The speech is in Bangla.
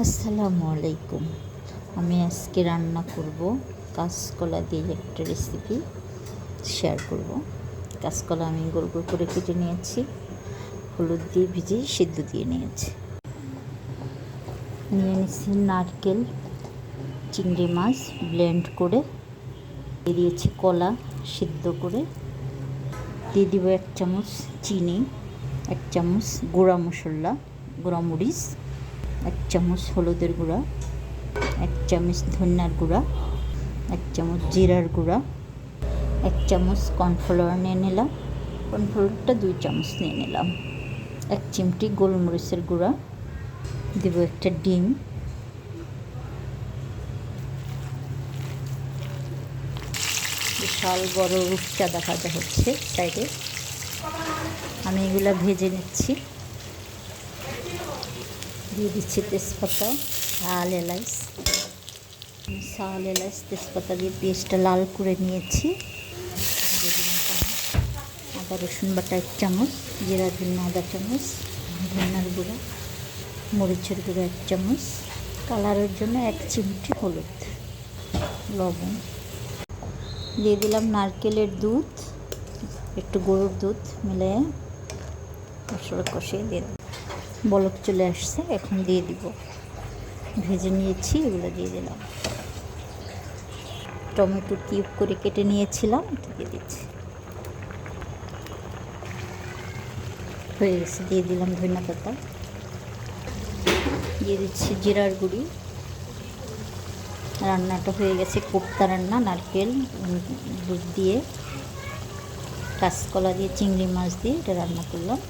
আসসালামু আলাইকুম। আমি আজকে রান্না করব কাঁচকলা দিয়ে একটা রেসিপি শেয়ার করব। কাঁচকলা আমি গোল গোল করে কেটে নিয়েছি, হলুদ দিয়ে ভিজিয়ে সিদ্ধ দিয়ে নিয়েছি। নিয়ে নিয়েছি নারকেল, চিংড়ি মাছ ব্লেন্ড করে দিয়ে দিয়েছি, কলা সিদ্ধ করে দিয়ে দিব 1 চামচ চিনি, 1 চামচ গুঁড়া মশলা গুঁড়া মরিচ, 1 চামচ হলুদের গুঁড়া, 1 চামচ ধনিয়ার গুঁড়া, 1 চামচ জিরার গুঁড়া, 1 চামচ কর্নফ্লাওয়ার নিয়ে নিলাম, কর্নফ্লাওয়ারটা 2 চামচ নিয়ে নিলাম, 1 চিমটি গোলমরিচের গুঁড়া, দেব একটা ডিম, বিশাল বড় রূপচাঁদা ভাজা হচ্ছে সাইডে। আমি এগুলা ভেজে নিচ্ছি। দিয়ে দিচ্ছি তেজপাতা, শাল এলাচ, তেজপাতা দিয়ে পেস্টটা লাল করে নিয়েছি। আদা রসুন বাটা 1 চামচ, জিরা ধনিয়া আদা চামচ, ধনিয়ার গুঁড়া, মরিচের গুঁড়ো 1 চামচ, কালারের জন্য 1 চিমটি হলুদ, লবণ। দিয়ে দিলাম নারকেলের দুধ, একটু গরুর দুধ মিলে মশলা কষিয়ে দিয়ে বলক চলে আসছে, এখন দিয়ে দিব। ভেজে নিয়েছি এগুলো দিয়ে দিলাম। টমেটো কিউব করে কেটে নিয়েছিলাম, দিয়ে দিচ্ছি। হয়ে গেছে, দিয়ে দিলাম ধনিয়া পাতা, দিয়ে দিচ্ছি জিরার গুঁড়ি। রান্নাটা হয়ে গেছে, কোপ্তা রান্না, নারকেল দুধ দিয়ে, কাঁচকলা দিয়ে, চিংড়ি মাছ দিয়ে এটা রান্না করলাম।